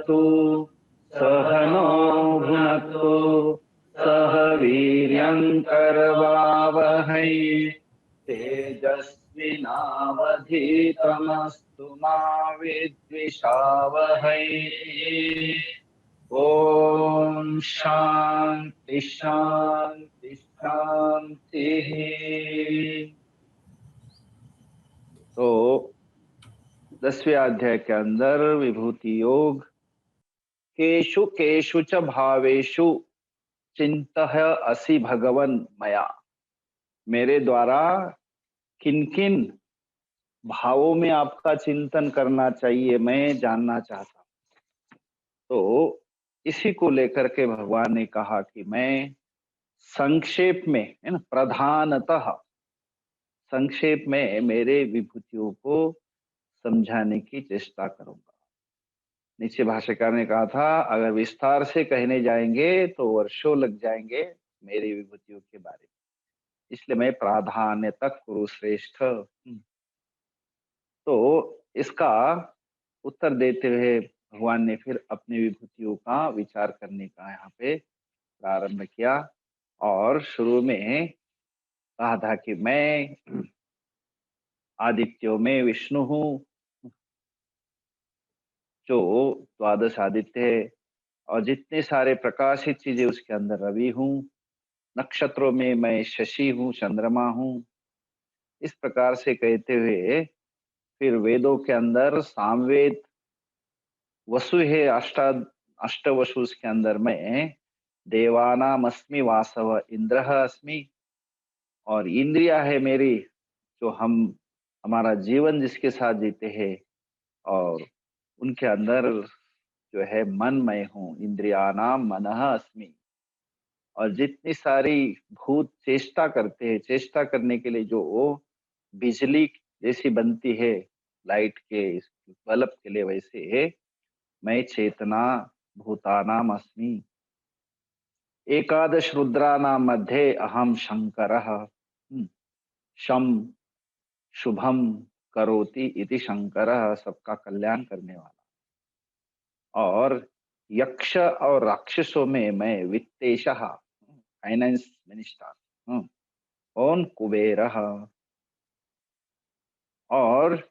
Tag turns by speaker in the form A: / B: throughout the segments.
A: सह नो भुनक्तु सह वीर्यं करवावहै तेजस्विनावधीतमस्तु मा विद्विषावहै। ओम शांति शांति शांति। तो 10वें अध्याय के अंदर विभूति योग केषु केषु च भावेषु चिंतः असि भगवन् मया, मेरे द्वारा किन किन भावों में आपका चिंतन करना चाहिए मैं जानना चाहता हूं। तो इसी को लेकर के भगवान ने कहा कि मैं संक्षेप में, है ना, प्रधानतः संक्षेप में मेरे विभूतियों को समझाने की चेष्टा करूंगा। नीचे भाष्यकार ने कहा था अगर विस्तार से कहने जाएंगे तो वर्षों लग जाएंगे मेरी विभूतियों के बारे में, इसलिए मैं प्राधान्य तक कुरुश्रेष्ठ। तो इसका उत्तर देते हुए भगवान ने फिर अपनी विभूतियों का विचार करने का यहाँ पे प्रारंभ किया और शुरू में कहा था कि मैं आदित्यों में विष्णु हूँ, जो द्वादश आदित्य है, और जितने सारे प्रकाशित चीजें उसके अंदर रवि हूँ। नक्षत्रों में मैं शशि हूँ, चंद्रमा हूँ। इस प्रकार से कहते हुए फिर वेदों के अंदर सामवेद वसु है, अष्ट वसु के अंदर मैं देवानाम अस्मि वासव इंद्र अस्मि, और इंद्रिया है मेरी जो हमारा जीवन जिसके साथ जीते हैं, और उनके अंदर जो है मन मैं हूँ, इंद्रियानाम मनः अस्मि। और जितनी सारी भूत चेष्टा करते हैं, चेष्टा करने के लिए जो बिजली जैसी बनती है लाइट के बल्ब के लिए, वैसे मैं चेतना भूतानाम अस्मि। एकादश रुद्रानां मध्ये अहम शंकरः। शम शुभम करोति इति शंकरः, सबका कल्याण करने वाला। और यक्ष और राक्षसों में मैं वित्तेशः, फाइनेंस मिनिस्टर। ओन कुबेरः, और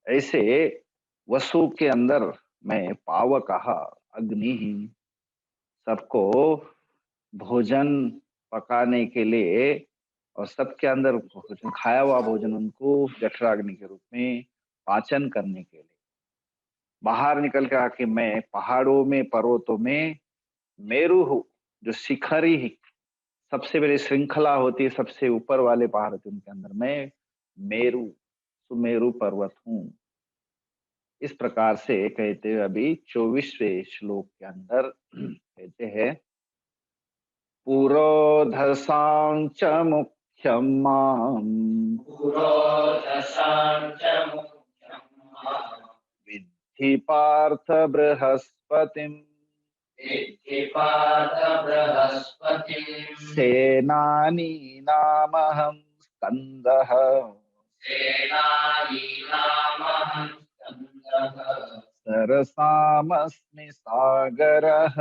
A: ऐसे वसु के अंदर मैं पावकः, अग्नि ही, सबको भोजन पकाने के लिए और सबके अंदर भोजन, खाया हुआ भोजन उनको जठराग्नि के रूप में पाचन करने के लिए। बाहर निकल के आके मैं पहाड़ों में पर्वतों में मेरु हूँ, जो शिखरी ही सबसे बड़ी श्रृंखला होती है, सबसे ऊपर वाले पहाड़ होते उनके अंदर मैं मेरु सुमेरु पर्वत हूँ। इस प्रकार से कहते हुए अभी 24वें श्लोक के अंदर कहते हैं पुरोधसां च मुख्यं मां विद्धि पार्थ बृहस्पतिम् सेनानीनामहं स्कन्दः सरसामस्मि सागरः।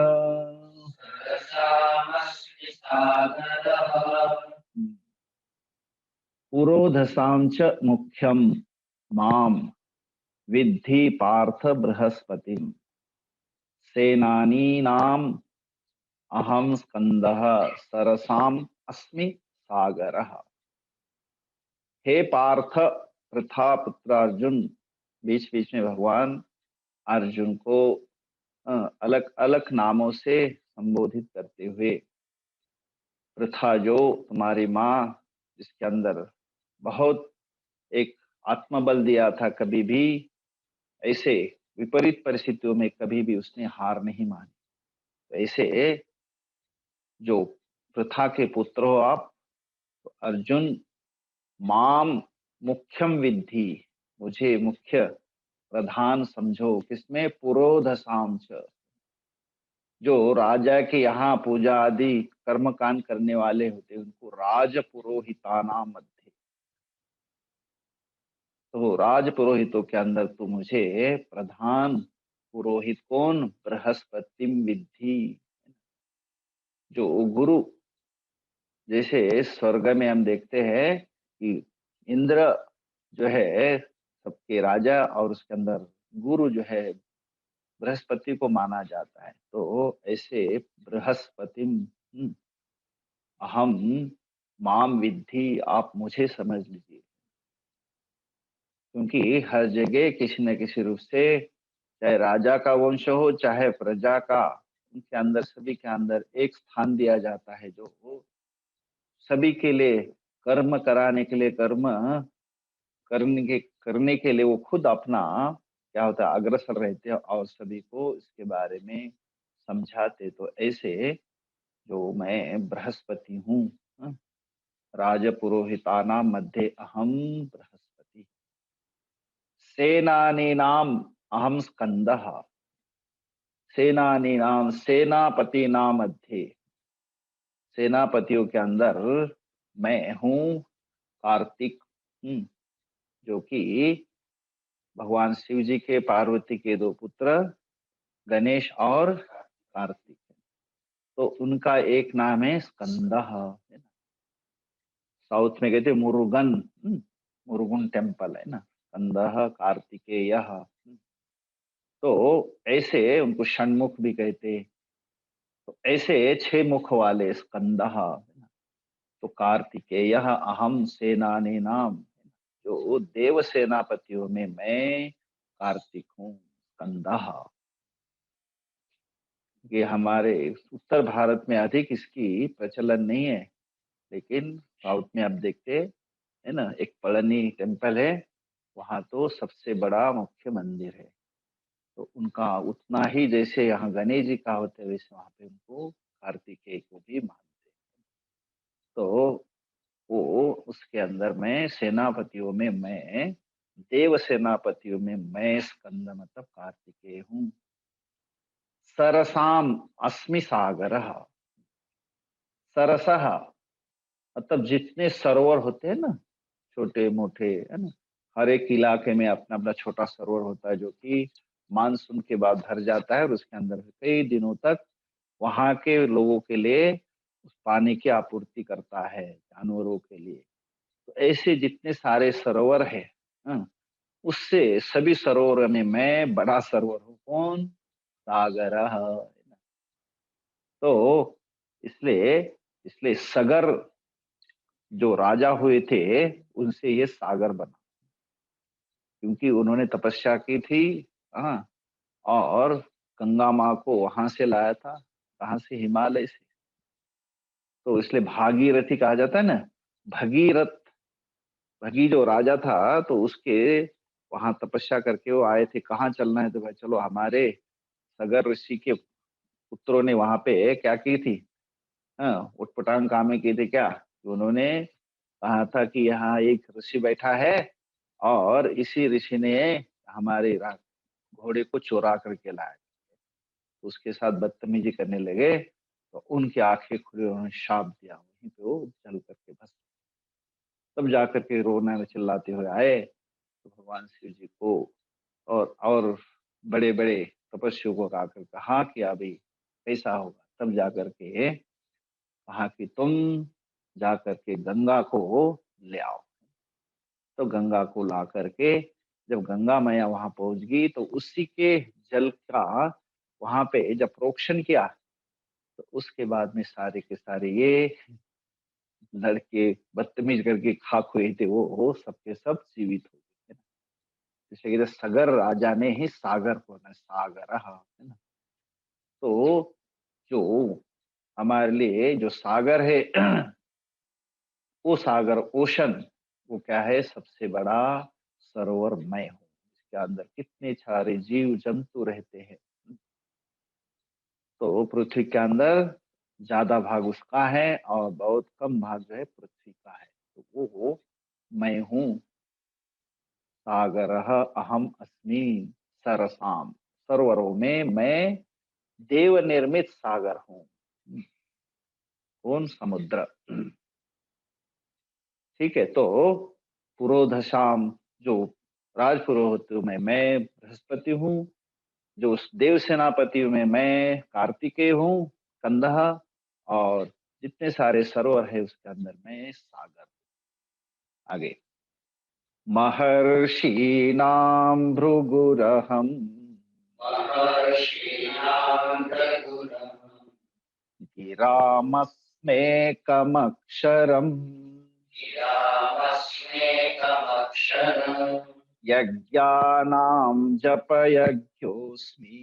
A: पुरोधसां च मुख्यं मां विद्धि पार्थ बृहस्पतिम् सेनानीनाम अहम स्कंदः सरसाम अस्मि सागरः। हे पार्थ, पृथा पुत्र अर्जुन, बीच बीच में भगवान अर्जुन को अलग अलग नामों से संबोधित करते हुए, पृथा जो तुम्हारी माँ, जिसके अंदर बहुत एक आत्मबल दिया था, कभी भी ऐसे विपरीत परिस्थितियों में कभी भी उसने हार नहीं मानी, तो ऐसे जो पृथा के पुत्र हो आप, तो अर्जुन माम मुख्यम विद्धि, मुझे मुख्य प्रधान समझो, किसमें? पुरोधसाम च, जो राजा के यहाँ पूजा आदि कर्म कांड करने वाले होते उनको राज पुरोहिताना मध्य, तो राज पुरोहितों के अंदर तू मुझे प्रधान पुरोहित कौन? बृहस्पतिम विद्धि। जो गुरु, जैसे स्वर्ग में हम देखते हैं कि इंद्र जो है सबके राजा, और उसके अंदर गुरु जो है बृहस्पति को माना जाता है। तो ऐसे बृहस्पतिम, अहम माम विद्धि, आप मुझे समझ लीजिए। क्योंकि हर जगह किसी न किसी रूप से, चाहे राजा का वंश हो चाहे प्रजा का, उनके अंदर सभी के अंदर एक स्थान दिया जाता है, जो सभी के लिए कर्म कराने के लिए, कर्म करने के लिए वो खुद अपना क्या होता है अग्रसर रहते हैं, और सभी को इसके बारे में समझाते। तो ऐसे जो मैं बृहस्पति हूँ, राजपुरोहितानां मध्ये अहम बृहस्पति, सेनानीनाम अहम स्कंदः, सेनानीनाम सेनापतिनां मध्ये, सेनापतियों के अंदर मैं हूँ कार्तिक, जो कि भगवान शिव जी के, पार्वती के दो पुत्र गणेश और कार्तिक है। तो उनका एक नाम है स्कंदः, है ना। साउथ में कहते हैं मुरुगन, मुरुगन टेम्पल है ना, स्कंदः कार्तिकेयः। तो ऐसे उनको षण्मुख भी कहते हैं। तो ऐसे 6 मुख वाले स्कंदः, है ना। तो कार्तिकेयः अहम सेनानी नाम, जो देव सेनापतियों में मैं कार्तिक हूँ, स्कंदः। ये हमारे उत्तर भारत में अधिक इसकी प्रचलन नहीं है, लेकिन साउथ में आप देखते है ना, एक पळनी टेम्पल है, वहां तो सबसे बड़ा मुख्य मंदिर है। तो उनका उतना ही जैसे यहाँ गणेश जी का होता है, वैसे वहां पे उनको कार्तिकेय को भी मानते हैं। तो वो उसके अंदर में सेनापतियों में मैं, देव सेनापतियों में मैं स्कंद मतलब कार्तिकेय हूँ। सरसाम अस्मि सागरः, सरसः मतलब जितने सरोवर होते हैं ना, छोटे मोटे, है ना, हर एक इलाके में अपना अपना छोटा सरोवर होता है, जो कि मानसून के बाद भर जाता है, और उसके अंदर कई दिनों तक वहां के लोगों के लिए उस पानी की आपूर्ति करता है, जानवरों के लिए। तो ऐसे जितने सारे सरोवर है, हाँ, उससे सभी सरोवर में मैं बड़ा सरोवर हूँ, कौन? सागर। तो इसलिए इसलिए सगर जो राजा हुए थे, उनसे ये सागर बना, क्योंकि उन्होंने तपस्या की थी। हाँ, और गंगा माँ को वहां से लाया था, कहाँ से? हिमालय से। तो इसलिए भागीरथी कहा जाता है ना, भगीरथ। भगी जो राजा था, तो उसके वहां तपस्या करके वो आए थे, कहाँ चलना है? तो भाई चलो, हमारे सगर ऋषि के पुत्रों ने वहां पे क्या की थी, हाँ, उटपटांग कामें की थी क्या, कि उन्होंने कहा था कि यहाँ एक ऋषि बैठा है, और इसी ऋषि ने हमारे घोड़े को चुरा करके लाया। तो उसके साथ बदतमीजी करने लगे, तो उनकी आंखें खुली, उन्होंने शाप दिया, वहीं पे वो जल करके बस। तब जाकर के रोना चिल्लाते हुए आए, तो भगवान शिव जी को और बड़े बड़े तपस्वियों को आकर कहा कि अभी कैसा होगा। तब जाकर के कहा कि तुम जाकर के गंगा को ले आओ। तो गंगा को ला करके जब गंगा मैया वहां पहुंच गई, तो उसी के जल का वहां पे जब प्रोक्षण किया, तो उसके बाद में सारे के सारे ये लड़के बदतमीज करके खाक हुए थे, वो सबके सब जीवित हो गए, है ना। जैसे कहते सगर राजा ने ही सागर को ना, सागर, है ना। तो जो हमारे लिए जो सागर है, वो सागर ओशन, वो क्या है? सबसे बड़ा सरोवर मैं हूँ। इसके अंदर कितने सारे जीव जंतु रहते हैं। तो पृथ्वी के अंदर ज्यादा भाग उसका है, और बहुत कम भाग जो है पृथ्वी का है। तो वो मैं हूँ। सागर अहम अस्मि, सरसाम, सरोवरों में मैं देव निर्मित सागर हूँ। कौन? समुद्र। ठीक है। तो पुरोधशाम, जो राजपुरोहित में मैं बृहस्पति हूँ, जो उस देव सेनापति में मैं कार्तिकेय हूँ, स्कंदः, और जितने सारे सरोवर है उसके अंदर मैं सागर। आगे, महर्षीणां भृगुरहम्
B: महर्षीणां भृगुरहम्
A: गिरामस्मेकमक्षरम्
B: गिरामस्मेकमक्षरम्
A: यज्ञानां जपयज्ञोऽस्मि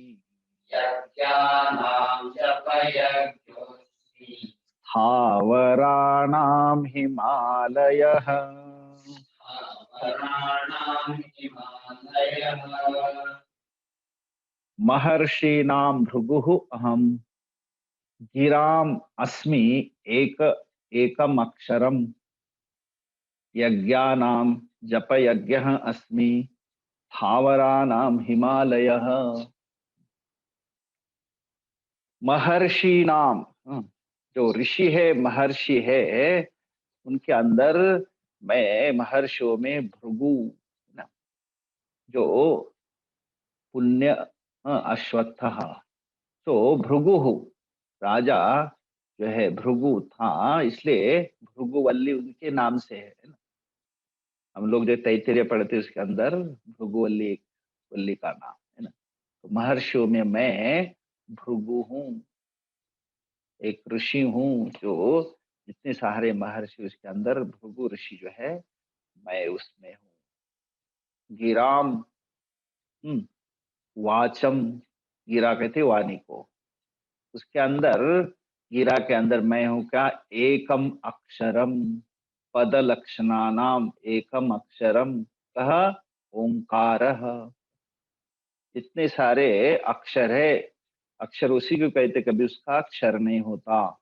B: यज्ञानां जपयज्ञोऽस्मि
A: स्थावराणां हिमालयः
B: स्थावराणां हिमालयः
A: महर्षीणां भृगुः अहम् गिराम अस्मि एक एकम अक्षरम यज्ञानां जपयज्ञः अस्मि स्थावराणां हिमालयः। महर्षीणाम, जो ऋषि है महर्षि है उनके अंदर मैं महर्षियों में भृगु ना, जो पुण्य अश्वत्थः, तो भृगु राजा जो है भृगु था, इसलिए भृगुवल्ली उनके नाम से है ना। हम लोग जो तैत्तिरीय पढ़ते हैं उसके अंदर भृगुवल्ली एक वल्ली का नाम है ना। तो महर्षियों में मैं भृगु हूँ, एक ऋषि हूँ, जो जितने सारे महर्षि उसके अंदर भृगु ऋषि जो है मैं उसमें हूँ। गिराम, वाचम, गिरा कहते वाणी को, उसके अंदर गिरा के अंदर मैं हूँ क्या, एकम अक्षरम पद लक्षणानाम एकम अक्षरम कह ओंकारः। इतने सारे अक्षर है, अक्षर उसी को कहते, कभी उसका अक्षर नहीं होता।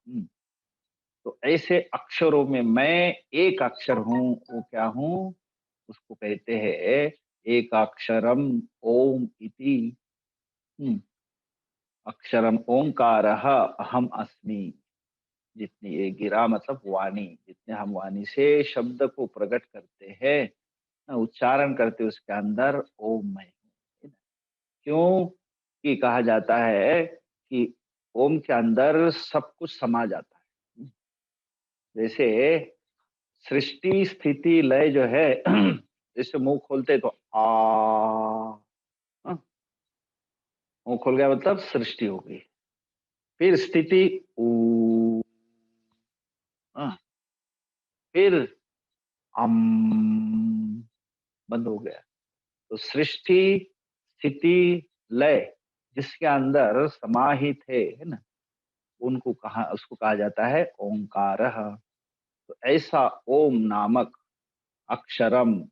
A: तो ऐसे अक्षरों में मैं एक अक्षर हूँ, वो क्या हूँ, उसको कहते हैं एक अक्षरम ओम इति। हम्म, अक्षरम ओंकारः अहम अस्मि। जितनी ये गिरा मतलब वाणी, जितने हम वाणी से शब्द को प्रकट करते हैं ना, उच्चारण करते उसके अंदर ओम मैं हूँ। क्यों कि कहा जाता है कि ओम के अंदर सब कुछ समा जाता है। जैसे सृष्टि स्थिति लय जो है जैसे मुंह खोलते तो आ, हाँ, मुंह खोल गया मतलब सृष्टि हो गई। फिर स्थिति ऊ, हाँ, फिर अम, बंद हो गया। तो सृष्टि स्थिति लय जिसके अंदर समाहित है ना, उनको कहा, उसको कहा जाता है ओंकारः। तो ऐसा ओम नामक अक्षरम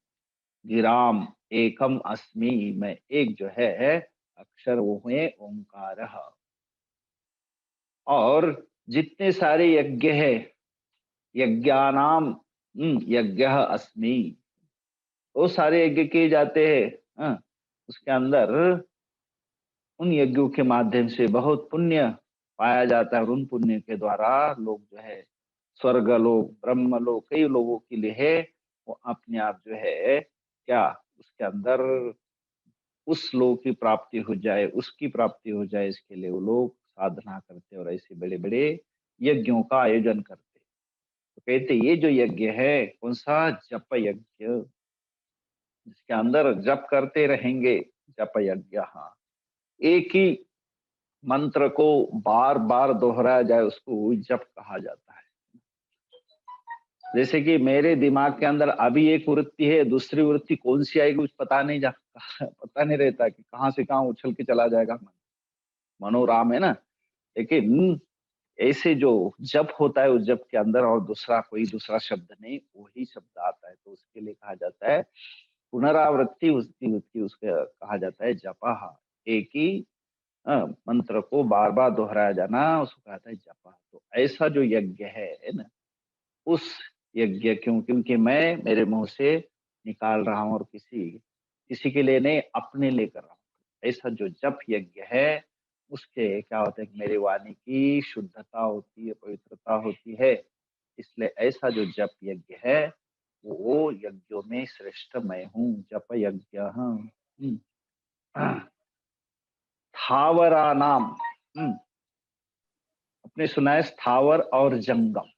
A: गिराम एकम अस्मि, मैं एक जो है अक्षर वो है ओंकारः। और जितने सारे यज्ञ है, यज्ञानाम यज्ञः अस्मि, वो सारे यज्ञ किए जाते हैं। उसके अंदर उन यज्ञों के माध्यम से बहुत पुण्य पाया जाता है, और उन पुण्य के द्वारा लोग जो है स्वर्ग लोक ब्रह्म लोक कई लोगों के लिए है, वो अपने आप जो है क्या उसके अंदर उस लोक की प्राप्ति हो जाए, उसकी प्राप्ति हो जाए, इसके लिए वो लोग साधना करते और ऐसे बड़े बड़े यज्ञों का आयोजन करते। तो कहते ये जो यज्ञ है कौन सा, जप यज्ञ, जिसके अंदर जप करते रहेंगे, जप यज्ञ। हाँ, एक ही मंत्र को बार बार दोहराया जाए उसको जप कहा जाता है। जैसे कि मेरे दिमाग के अंदर अभी एक वृत्ति है, दूसरी वृत्ति कौन सी आएगी कुछ पता नहीं जा पता नहीं रहता कि कहाँ से कहाँ उछल के चला जाएगा मन। मनोराम है ना। लेकिन ऐसे जो जप होता है, उस जप के अंदर और दूसरा कोई दूसरा शब्द नहीं, वही शब्द आता है, तो उसके लिए कहा जाता है पुनरावृत्ति, उसकी उसकी उसका कहा जाता है जपः। एक ही मंत्र को बार बार दोहराया जाना उसको कहता है जपः। तो ऐसा जो यज्ञ है ना, उस यज्ञ, क्योंकि मैं मेरे मुंह से निकाल रहा हूं और किसी किसी के लिए नहीं, अपने लिए कर रहा हूं। ऐसा जो जप यज्ञ है उसके क्या होता है कि मेरी वाणी की शुद्धता होती है, पवित्रता होती है। इसलिए ऐसा जो जप यज्ञ है वो यज्ञों में श्रेष्ठ मैं हूँ, जप यज्ञ। स्थावरा नाम। अपने सुना है स्थावर और जंगम।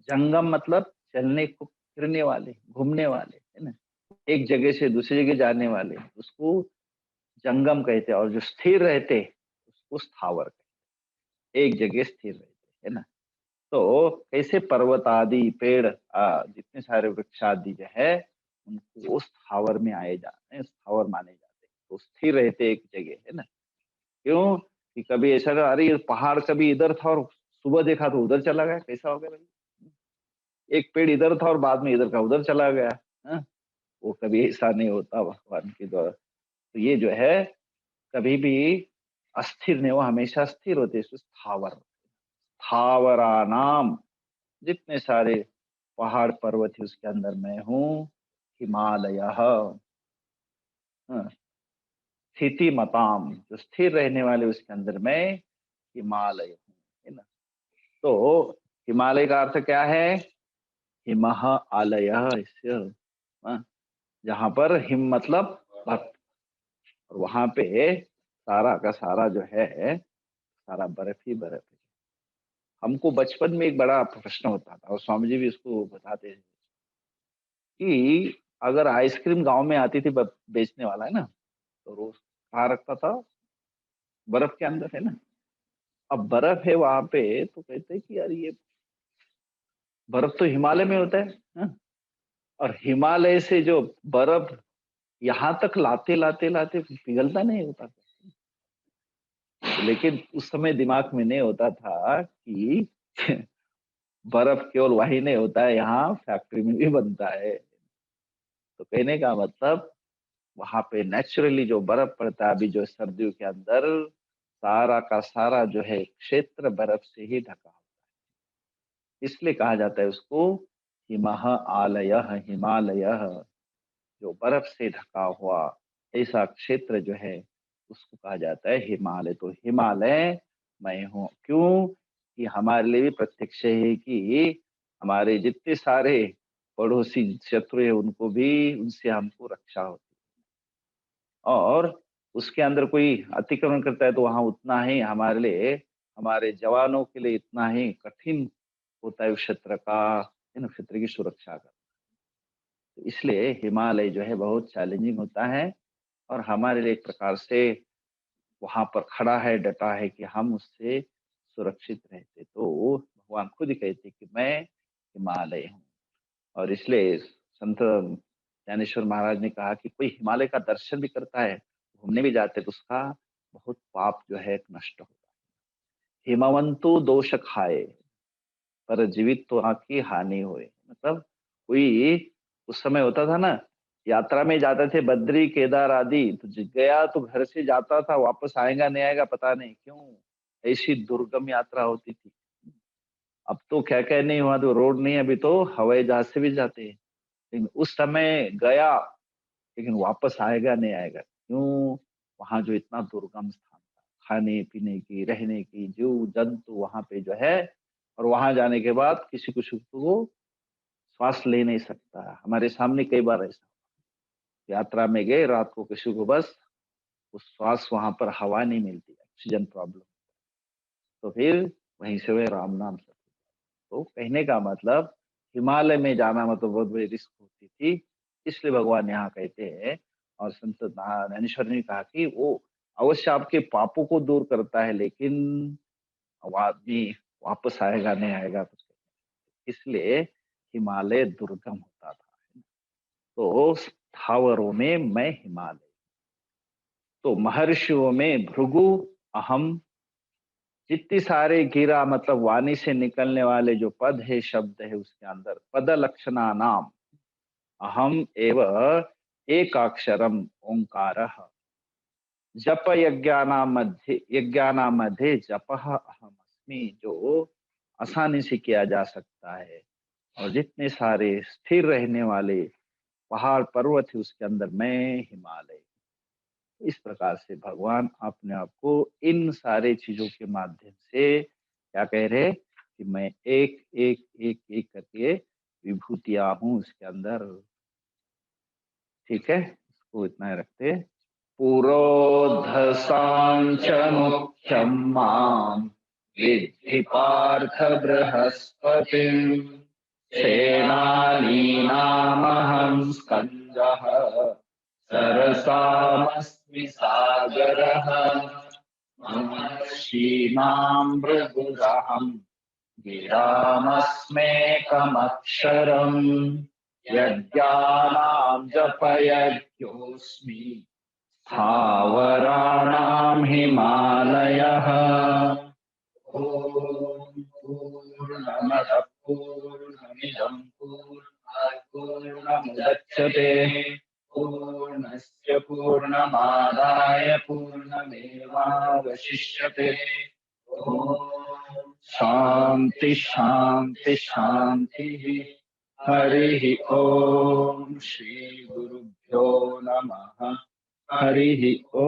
A: जंगम मतलब चलने को फिरने वाले, घूमने वाले, है ना, एक जगह से दूसरी जगह जाने वाले, उसको जंगम कहते हैं। और जो स्थिर रहते उसको स्थावर कहते हैं, एक जगह स्थिर रहते, है ना। तो कैसे पर्वत आदि पेड़ जितने सारे वृक्ष आदि जो है उनको स्थावर में आए जाते हैं, स्थावर माने जाते हैं, तो स्थिर रहते एक जगह, है ना। क्यों कि कभी ऐसा ना, अरे ये पहाड़ कभी इधर था और सुबह देखा तो उधर चला गया, कैसा हो गया भाई। एक पेड़ इधर था और बाद में इधर का उधर चला गया। हाँ? वो कभी ऐसा नहीं होता भगवान के द्वारा। तो ये जो है कभी भी अस्थिर नहीं, वो हमेशा स्थिर होते हैं, इसको स्थावर। स्थावरा नाम, जितने सारे पहाड़ पर्वत है उसके अंदर मैं हूँ। हिमालय, स्थिति मताम, जो स्थिर रहने वाले उसके अंदर मैं हिमालय हूँ, है ना। तो हिमालय का अर्थ क्या है? हिमः आलय, इससे जहाँ पर हिम मतलब बर्फ, और वहां पे सारा का सारा जो है सारा बर्फ ही बर्फ है। हमको बचपन में एक बड़ा प्रश्न होता था और स्वामी जी भी इसको बताते थे कि अगर आइसक्रीम गांव में आती थी, बेचने वाला है ना, तो रोज कहाँ रखता था? बर्फ के अंदर, है ना। अब बर्फ है वहां पे, तो कहते हैं कि यार ये बर्फ तो हिमालय में होता है, हाँ? और हिमालय से जो बर्फ यहाँ तक लाते लाते लाते पिघलता नहीं होता था। लेकिन उस समय दिमाग में नहीं होता था कि बर्फ केवल वही नहीं होता है, यहाँ फैक्ट्री में भी बनता है। तो कहने का मतलब वहां पे नेचुरली जो बर्फ पड़ता है, अभी जो सर्दियों के अंदर सारा का सारा जो है क्षेत्र बर्फ से ही ढका होता है, इसलिए कहा जाता है उसको हिमः आलय, हिमालय, जो बर्फ से ढका हुआ ऐसा क्षेत्र जो है उसको कहा जाता है हिमालय। तो हिमालय मैं हूँ, क्यों कि हमारे लिए भी प्रत्यक्ष है कि हमारे जितने सारे पड़ोसी शत्रु है उनको भी, उनसे हमको रक्षा होती है। और उसके अंदर कोई अतिक्रमण करता है तो वहां उतना ही हमारे लिए, हमारे जवानों के लिए इतना ही कठिन होता है उस क्षेत्र का, इन क्षेत्र की सुरक्षा का। तो इसलिए हिमालय जो है बहुत चैलेंजिंग होता है और हमारे लिए एक प्रकार से वहां पर खड़ा है, डटा है कि हम उससे सुरक्षित रहते। तो भगवान खुद ही कहते कि मैं हिमालय हूँ। और इसलिए संत ज्ञानेश्वर महाराज ने कहा कि कोई हिमालय का दर्शन भी करता है, घूमने भी जाते, तो उसका बहुत पाप जो है नष्ट होता है। हिमवंतु दोष खाए, पर जीवित तो आकी हानि हुए। मतलब कोई उस समय होता था ना, यात्रा में जाते थे बद्री केदार आदि, तो गया तो घर से जाता था, वापस आएगा नहीं आएगा पता नहीं, क्यों ऐसी दुर्गम यात्रा होती थी। अब तो क्या क्या नहीं हुआ, तो रोड नहीं, अभी तो हवाई जहाज से भी जाते हैं। लेकिन उस समय गया, लेकिन वापस आएगा नहीं आएगा, क्यों? वहां जो इतना दुर्गम स्थान था, खाने पीने की, रहने की, जीव जंतु वहां पे जो है, और वहां जाने के बाद किसी को को श्वास ले नहीं सकता। हमारे सामने कई बार ऐसा, यात्रा में गए रात को, किसी को बस उस श्वास, वहां पर हवा नहीं मिलती, ऑक्सीजन प्रॉब्लम, तो फिर वहीं से वे राम नाम से। तो कहने का मतलब हिमालय में जाना मतलब बहुत बड़ी रिस्क होती थी, इसलिए भगवान यहाँ कहते हैं। और संत ज्ञानेश्वर ने कहा कि वो अवश्य आपके पापों को दूर करता है, लेकिन वो आदमी वापस आएगा नहीं आएगा कुछ, इसलिए हिमालय दुर्गम होता था। तो स्थावरों में मैं हिमालय, तो महर्षियों में भृगु अहम, जितने सारे गिरा मतलब वाणी से निकलने वाले जो पद है, शब्द है, उसके अंदर पद लक्षणा नाम अहम एव एकाक्षरम ओंकार, जप यज्ञानाम मध्ये जप अहम अस्मि, जो आसानी से किया जा सकता है। और जितने सारे स्थिर रहने वाले पहाड़ पर्वत है उसके अंदर मैं हिमालय। इस प्रकार से भगवान अपने आप को इन सारे चीजों के माध्यम से क्या कह रहे कि मैं एक एक एक एक करके विभूतियां हूं उसके अंदर। ठीक है, इसको इतना ही रखते हैं। पुरोधसाञ्च मुख्यं मां विद्धि पार्थ बृहस्पतिम् सेनानीनामहं स्कन्दः सरसामस्मि सागरः महर्षीणां भृगुरहं गिरामस्मेकमक्षरम् यज्ञानां जपयज्ञोऽस्मि स्थावराणां हिमालयः ॐ पूर्णमदः पूर्णमिदं पूर्णात् पूर्णमुदच्यते पूर्णस्य पूर्णमादाय पूर्णमेवावशिष्यते ॐ शान्ति शान्ति शान्तिः हरिः ॐ श्री गुरुभ्यो नमः हरिः ॐ।